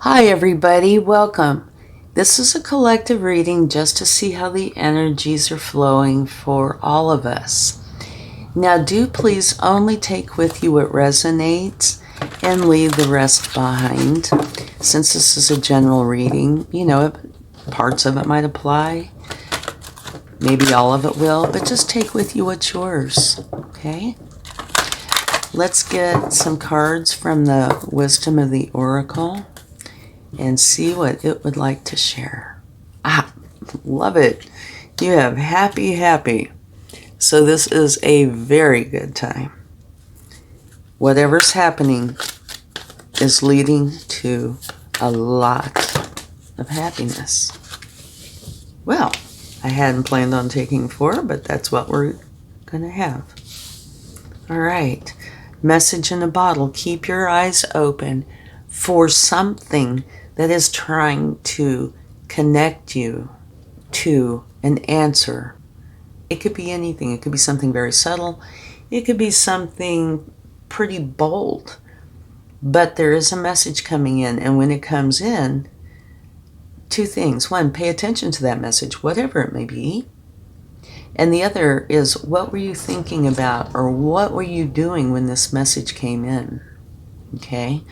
Hi everybody, welcome. This is a collective reading just to see how the energies are flowing for all of us. Now do please only take with you what resonates and leave the rest behind. Since this is a general reading, parts of it might apply. Maybe all of it will, but just take with you what's yours, okay? Let's get some cards from the Wisdom of the Oracle and see what it would like to share. Love it. You have happy. So this is a very good time. Whatever's happening is leading to a lot of happiness. Well, I hadn't planned on taking 4, but that's what we're going to have. All right. Message in a bottle. Keep your eyes open for something that is trying to connect you to an answer. It could be anything. It could be something very subtle. It could be something pretty bold. But there is a message coming in, and when it comes in, 2 things. 1, pay attention to that message, whatever it may be. And the other is, what were you thinking about, or what were you doing when this message came in? Okay?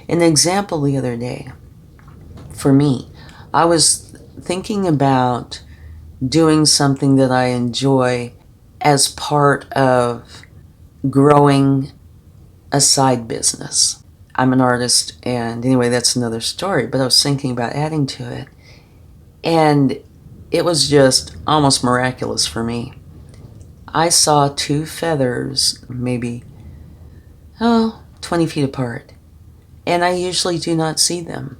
An example the other day, for me, I was thinking about doing something that I enjoy as part of growing a side business. I'm an artist, and anyway, that's another story, but I was thinking about adding to it. And it was just almost miraculous for me. I saw 2 feathers, maybe, 20 feet apart. And I usually do not see them.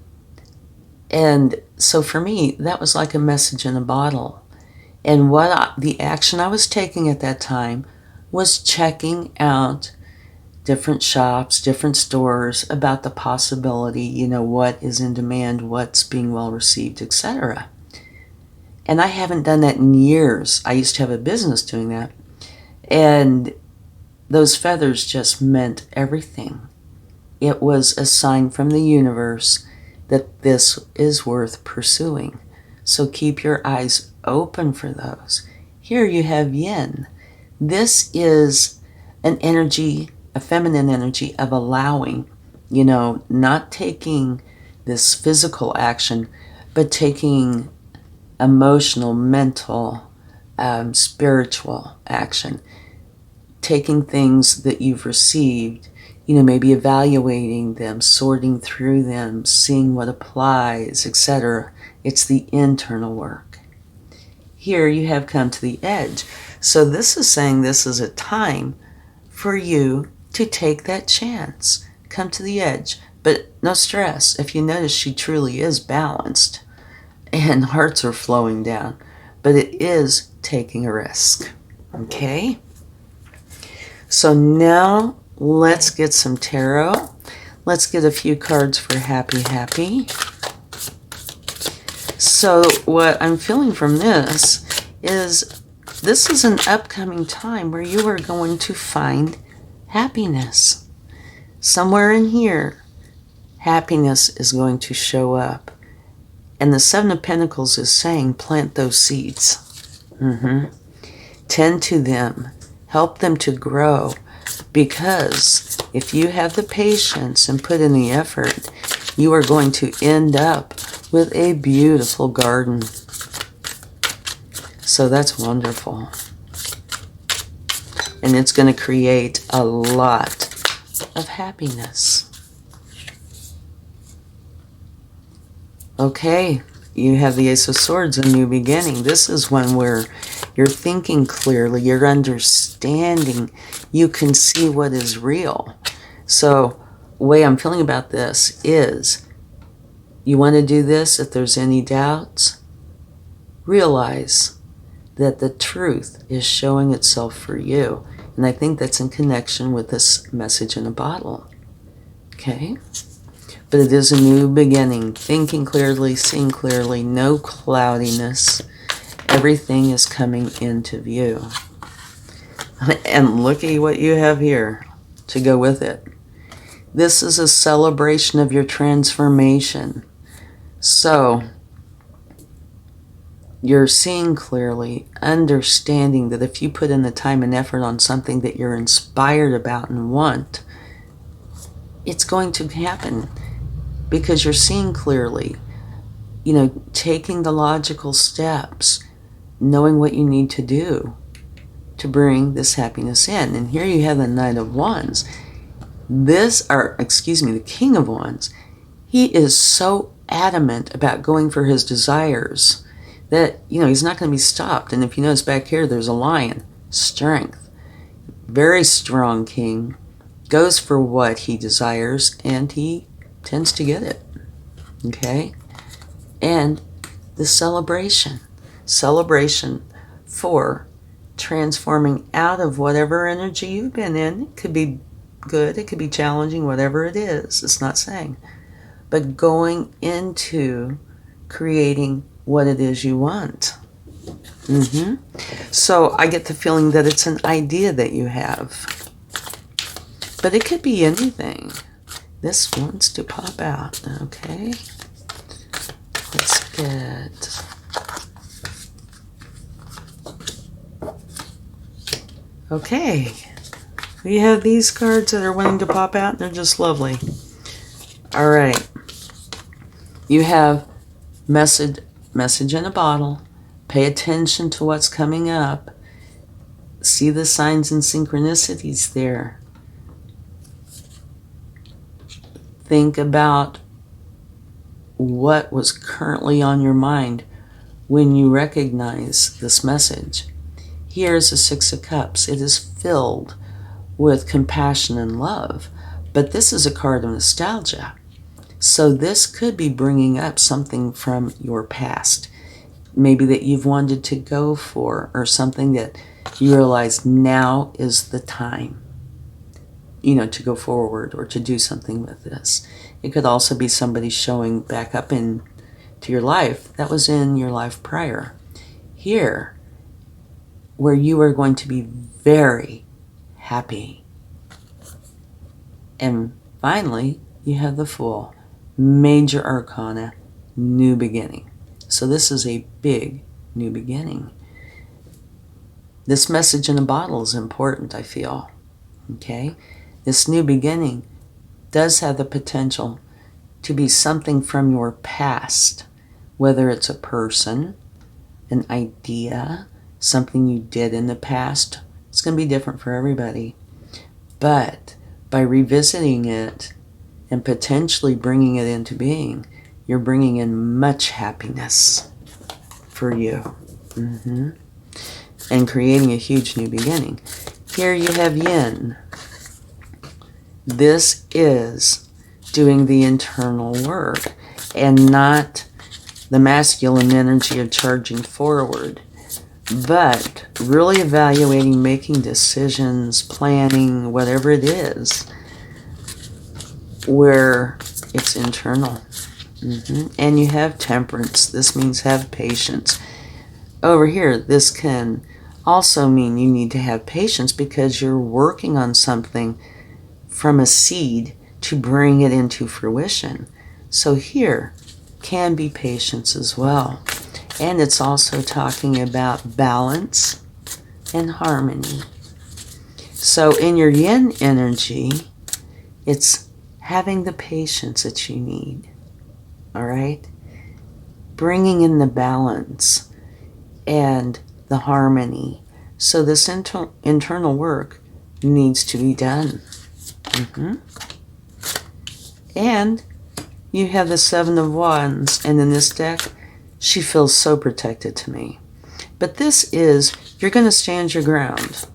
And so for me, that was like a message in a bottle. And the action I was taking at that time was checking out different shops, different stores about the possibility, what is in demand, what's being well received, etc. And I haven't done that in years. I used to have a business doing that. And those feathers just meant everything. It was a sign from the universe that this is worth pursuing. So keep your eyes open for those. Here you have yin. This is an energy, a feminine energy of allowing, not taking this physical action, but taking emotional, mental, spiritual action. Taking things that you've received, maybe evaluating them, sorting through them, seeing what applies, etc. It's the internal work. Here you have come to the edge. So this is saying this is a time for you to take that chance. Come to the edge, but no stress. If you notice, she truly is balanced and hearts are flowing down, but it is taking a risk. Okay? So now let's get some tarot. Let's get a few cards for happy. So what I'm feeling from this is an upcoming time where you are going to find happiness. Somewhere in here, happiness is going to show up. And the 7 of Pentacles is saying, plant those seeds. Tend to them. Help them to grow. Because if you have the patience and put in the effort, you are going to end up with a beautiful garden. So that's wonderful. And it's going to create a lot of happiness. Okay, you have the Ace of Swords, a new beginning. This is one where you're thinking clearly, you're understanding, you can see what is real. So the way I'm feeling about this is, you want to do this, if there's any doubts, realize that the truth is showing itself for you. And I think that's in connection with this message in a bottle. Okay? But it is a new beginning. Thinking clearly, seeing clearly, no cloudiness. Everything is coming into view. And look at what you have here to go with it. This is a celebration of your transformation. So, you're seeing clearly, understanding that if you put in the time and effort on something that you're inspired about and want, it's going to happen because you're seeing clearly, taking the logical steps, knowing what you need to do to bring this happiness in. And here you have the Knight of Wands. The King of Wands. He is so adamant about going for his desires that, he's not going to be stopped. And if you notice back here, there's a lion. Strength. Very strong king. Goes for what he desires, and he tends to get it. Okay? And the celebration. Celebration for transforming out of whatever energy you've been in. It could be good, it could be challenging, whatever it is. It's not saying. But going into creating what it is you want. So I get the feeling that it's an idea that you have. But it could be anything. This wants to pop out. Okay. Let's get... Okay. We have these cards that are wanting to pop out, and they're just lovely. All right. You have message in a bottle. Pay attention to what's coming up. See the signs and synchronicities there. Think about what was currently on your mind when you recognize this message. Here's the Six of Cups. It is filled with compassion and love, but this is a card of nostalgia. So this could be bringing up something from your past, maybe that you've wanted to go for, or something that you realize now is the time, to go forward or to do something with this. It could also be somebody showing back up into your life that was in your life prior. Here, where you are going to be very happy. And finally, you have the Fool. Major Arcana, new beginning. So this is a big new beginning. This message in a bottle is important, I feel. Okay? This new beginning does have the potential to be something from your past, whether it's a person, an idea, something you did in the past. It's going to be different for everybody. But by revisiting it and potentially bringing it into being, you're bringing in much happiness for you. And creating a huge new beginning. Here you have Yin. This is doing the internal work and not the masculine energy of charging forward, but really evaluating, making decisions, planning, whatever it is, where it's internal. And you have Temperance. This means have patience. Over here, this can also mean you need to have patience because you're working on something from a seed to bring it into fruition. So here can be patience as well. And it's also talking about balance and harmony. So in your Yin energy, it's having the patience that you need. All right? Bringing in the balance and the harmony. So this internal work needs to be done. And you have the Seven of Wands, and in this deck, she feels so protected to me. But this is, you're going to stand your ground.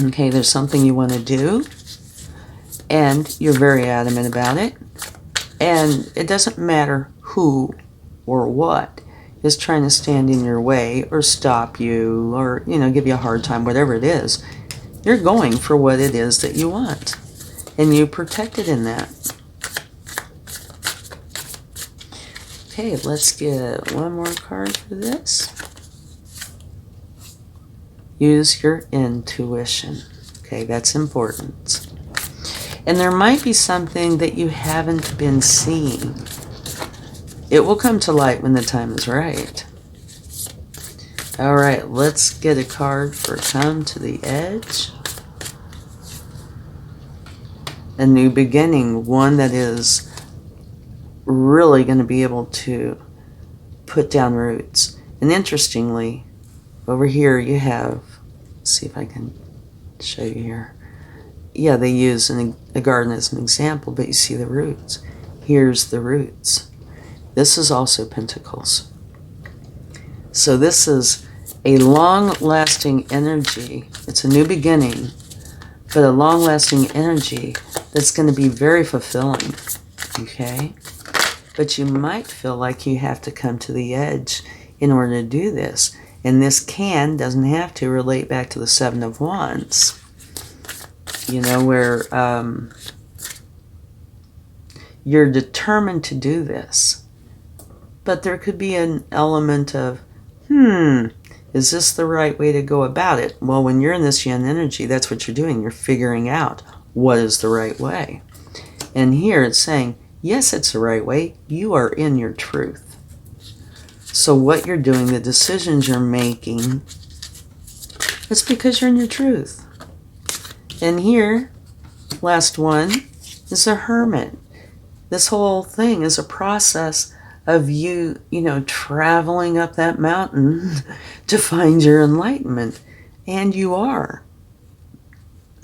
Okay, there's something you want to do, and you're very adamant about it. And it doesn't matter who or what is trying to stand in your way or stop you or, give you a hard time, whatever it is. You're going for what it is that you want. And you protected in that. Okay, let's get one more card for this. Use your intuition. Okay, that's important. And there might be something that you haven't been seeing. It will come to light when the time is right. All right, let's get a card for Come to the Edge. A new beginning, one that is really going to be able to put down roots. And interestingly, over here you have, let's see if I can show you here. Yeah, they use a garden as an example, but you see the roots. Here's the roots. This is also Pentacles. So this is a long-lasting energy. It's a new beginning, but a long-lasting energy that's going to be very fulfilling, okay? But you might feel like you have to come to the edge in order to do this. And this doesn't have to relate back to the Seven of Wands. You know, where you're determined to do this. But there could be an element of, is this the right way to go about it? Well, when you're in this yin energy, that's what you're doing. You're figuring out what is the right way. And here it's saying, yes, it's the right way. You are in your truth. So what you're doing, the decisions you're making, it's because you're in your truth. And here, last one, is a hermit. This whole thing is a process of you, traveling up that mountain to find your enlightenment. And you are.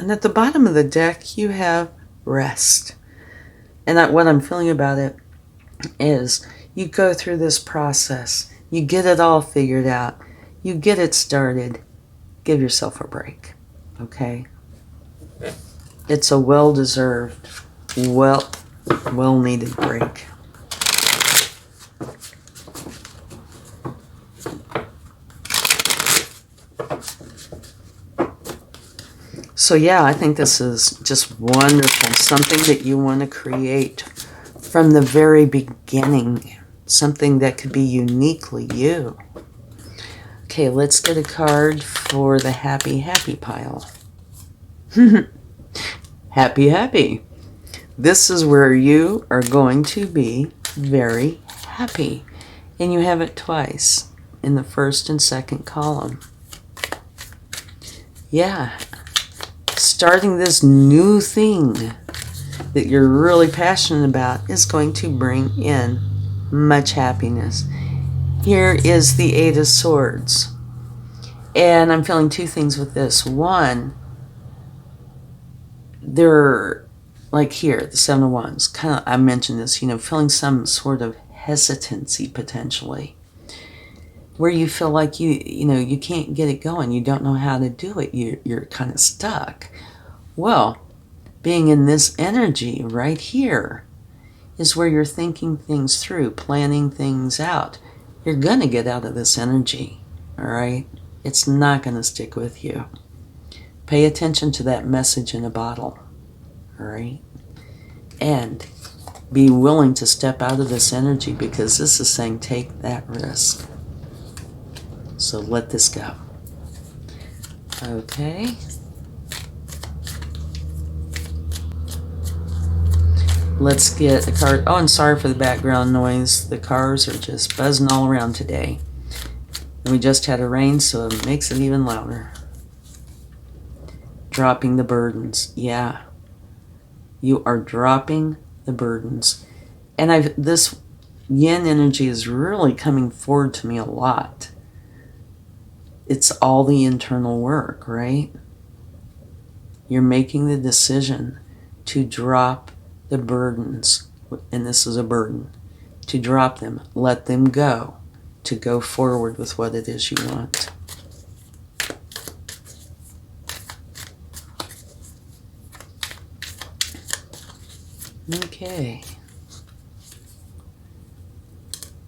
And at the bottom of the deck, you have rest. And what I'm feeling about it is you go through this process. You get it all figured out. You get it started. Give yourself a break. Okay? It's a well-deserved, well-needed break. So yeah, I think this is just wonderful. Something that you want to create from the very beginning. Something that could be uniquely you. Okay, let's get a card for the happy, happy pile. Happy, happy. This is where you are going to be very happy. And you have it twice in the first and second column. Yeah. Starting this new thing that you're really passionate about is going to bring in much happiness. Here is the Eight of Swords. And I'm feeling two things with this. One, they're like here, the Seven of Wands. Kind of, I mentioned this, feeling some sort of hesitancy potentially. Where you feel like you can't get it going. You don't know how to do it. You're kind of stuck. Well, being in this energy right here is where you're thinking things through, planning things out. You're going to get out of this energy, all right? It's not going to stick with you. Pay attention to that message in a bottle, all right? And be willing to step out of this energy because this is saying take that risk. So let this go. Okay. Let's get a card. Oh, and sorry for the background noise. The cars are just buzzing all around today. And we just had a rain, so it makes it even louder. Dropping the burdens. Yeah. You are dropping the burdens. And this yin energy is really coming forward to me a lot. It's all the internal work, right? You're making the decision to drop the burdens, and this is a burden, to drop them, let them go, to go forward with what it is you want. Okay.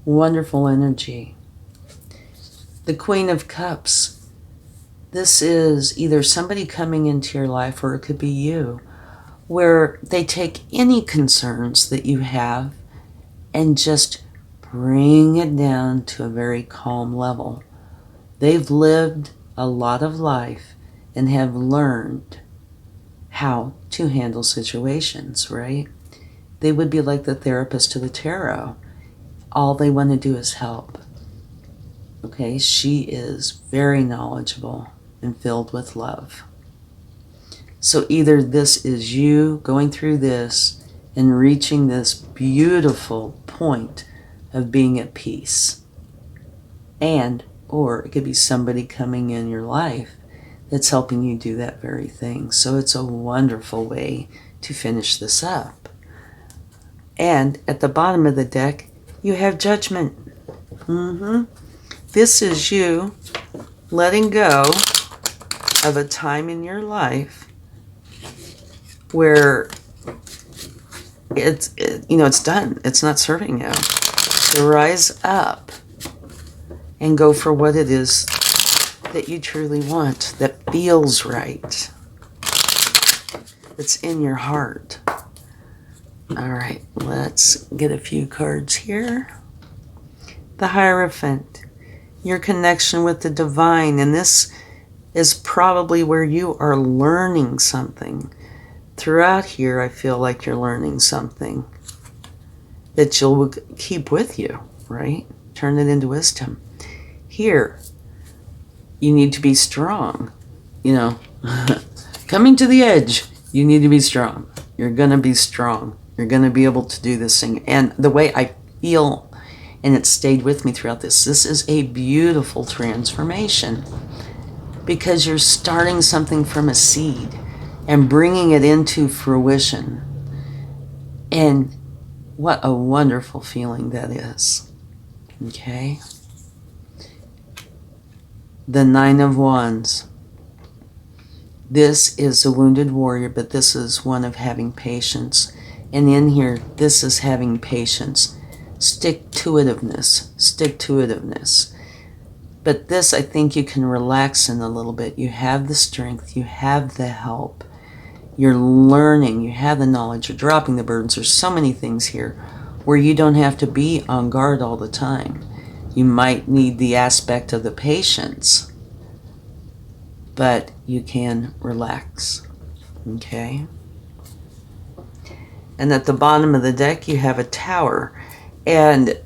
Wonderful energy. The Queen of Cups. This is either somebody coming into your life, or it could be you, where they take any concerns that you have and just bring it down to a very calm level. They've lived a lot of life and have learned how to handle situations, right? They would be like the therapist to the tarot. All they want to do is help. Okay, she is very knowledgeable and filled with love. So either this is you going through this and reaching this beautiful point of being at peace, or it could be somebody coming in your life that's helping you do that very thing. So it's a wonderful way to finish this up. And at the bottom of the deck, you have Judgment. This is you letting go of a time in your life where it's done. It's not serving you. So rise up and go for what it is that you truly want, that feels right, that's in your heart. All right, let's get a few cards here. The Hierophant, your connection with the divine, and this is probably where you are learning something. Throughout here, I feel like you're learning something that you'll keep with you, right? Turn it into wisdom. Here, you need to be strong. Coming to the edge, you need to be strong. You're going to be strong. You're going to be able to do this thing. And the way I feel, and it stayed with me throughout this is a beautiful transformation, because you're starting something from a seed and bringing it into fruition. And what a wonderful feeling that is. Okay? The Nine of Wands. This is a wounded warrior, but this is one of having patience. And in here, this is having patience. Stick-to-itiveness. But this, I think you can relax in a little bit. You have the strength. You have the help. You're learning. You have the knowledge. You're dropping the burdens. There's so many things here where you don't have to be on guard all the time. You might need the aspect of the patience, but you can relax. Okay? And at the bottom of the deck, you have a Tower. And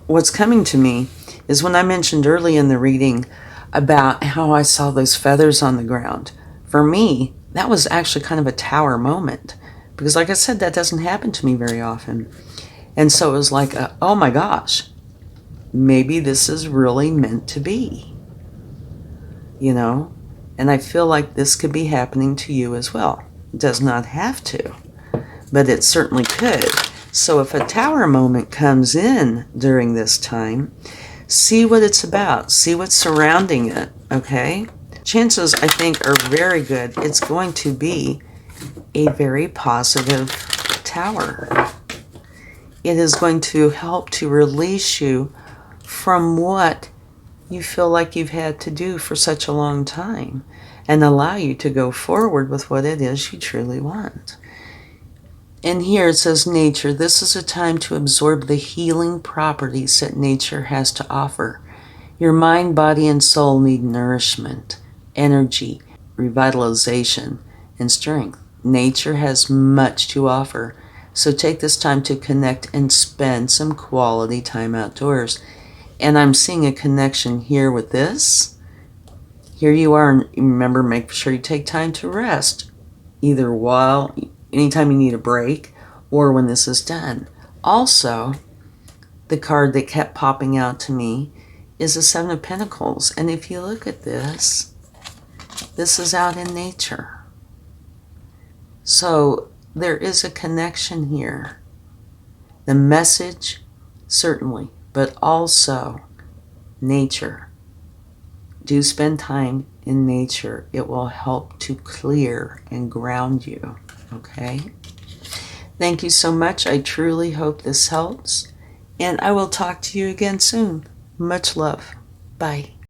what's coming to me is when I mentioned early in the reading about how I saw those feathers on the ground. For me, that was actually kind of a Tower moment. Because like I said, that doesn't happen to me very often. And so it was like, oh my gosh, maybe this is really meant to be. And I feel like this could be happening to you as well. It does not have to, but it certainly could. So if a Tower moment comes in during this time, see what it's about. See what's surrounding it, okay? Chances, I think, are very good. It's going to be a very positive Tower. It is going to help to release you from what you feel like you've had to do for such a long time and allow you to go forward with what it is you truly want. And here it says nature. This is a time to absorb the healing properties that nature has to offer. Your mind, body, and soul need nourishment, energy, revitalization, and strength. Nature has much to offer. So take this time to connect and spend some quality time outdoors. And I'm seeing a connection here with this. Here you are, and remember, make sure you take time to rest, either anytime you need a break, or when this is done. Also, the card that kept popping out to me is the Seven of Pentacles. And if you look at this is out in nature. So there is a connection here. The message, certainly, but also nature. Do spend time in nature. It will help to clear and ground you, okay? Thank you so much. I truly hope this helps, and I will talk to you again soon. Much love. Bye.